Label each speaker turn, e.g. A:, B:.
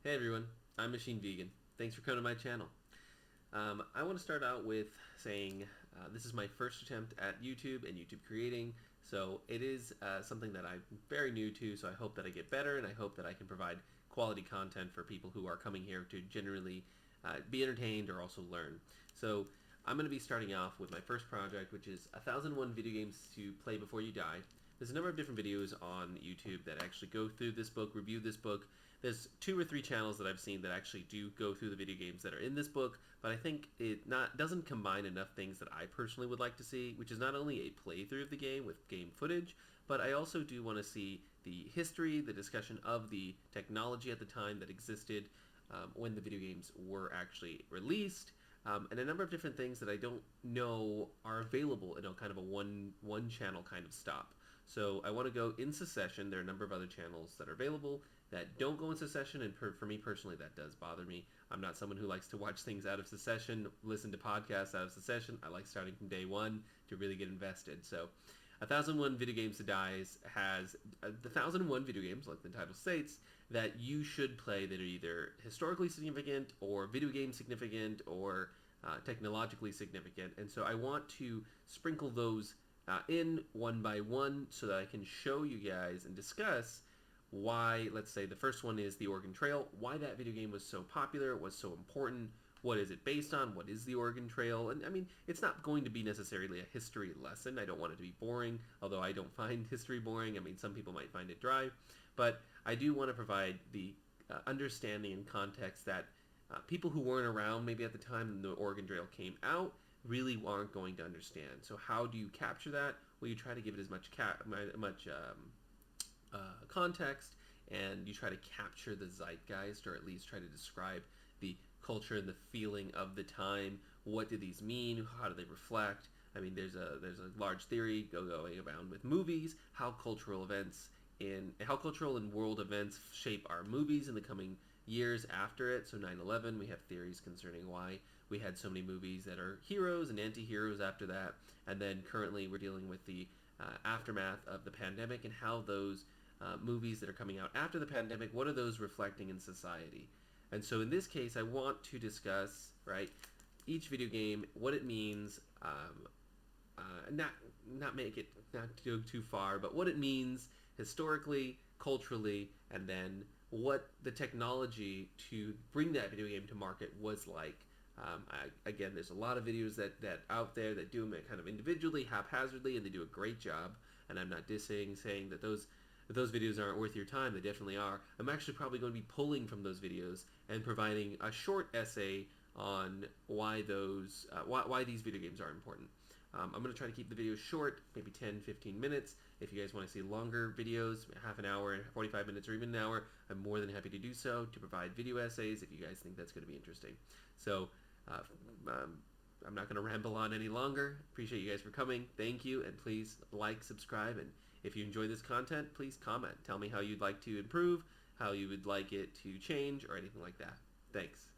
A: Hey everyone, I'm Machine Vegan. Thanks for coming to my channel. I want to start out with saying this is my first attempt at YouTube and YouTube creating, so it is something that I'm very new to, so I hope that I get better and I hope that I can provide quality content for people who are coming here to generally be entertained or also learn. So I'm going to be starting off with my first project, which is 1001 Video Games to Play Before You Die. There's a number of different videos on YouTube that actually go through this book, review this book. There's 2 or 3 channels that I've seen that actually do go through the video games that are in this book, but I think it doesn't combine enough things that I personally would like to see, which is not only a playthrough of the game with game footage, but I also do want to see the history, the discussion of the technology at the time that existed when the video games were actually released, and a number of different things that I don't know are available in a kind of a one channel kind of stop. So I want to go in succession. There are a number of other channels that are available that don't go in succession, and for me personally, that does bother me. I'm not someone who likes to watch things out of succession, listen to podcasts out of succession. I like starting from day one to really get invested. So 1001 Video Games to Dies has the 1001 video games, like the title states, that you should play that are either historically significant or video game significant or technologically significant. And so I want to sprinkle those in one by one so that I can show you guys and discuss why, let's say the first one is the Oregon Trail, why that video game was so popular, was so important, what is it based on, what is the Oregon Trail, and I mean, it's not going to be necessarily a history lesson. I don't want it to be boring, although I don't find history boring. I mean, some people might find it dry, but I do want to provide the understanding and context that people who weren't around maybe at the time the Oregon Trail came out really aren't going to understand. So how do you capture that? Well, you try to give it as much context, and you try to capture the zeitgeist, or at least try to describe the culture and the feeling of the time. What do these mean? How do they reflect? I mean, there's a large theory going around with movies, how cultural and world events shape our movies in the coming years after it. So 9/11, we have theories concerning why we had so many movies that are heroes and anti-heroes after that, and then currently we're dealing with the aftermath of the pandemic and how those movies that are coming out after the pandemic, what are those reflecting in society? And so in this case, I want to discuss, right, each video game, what it means, not make it, not go too far, but what it means historically, culturally, and then what the technology to bring that video game to market was like. Again, there's a lot of videos that out there that do them kind of individually, haphazardly, and they do a great job. And I'm not dissing, saying that those videos aren't worth your time. They definitely are. I'm actually probably going to be pulling from those videos and providing a short essay on why these video games are important. I'm going to try to keep the videos short, maybe 10-15 minutes. If you guys want to see longer videos, half an hour, 45 minutes, or even an hour, I'm more than happy to do so, to provide video essays if you guys think that's going to be interesting. So uh, I'm not going to ramble on any longer. Appreciate you guys for coming. Thank you, and please like, subscribe, and if you enjoy this content, please comment. Tell me how you'd like to improve, how you would like it to change, or anything like that. Thanks.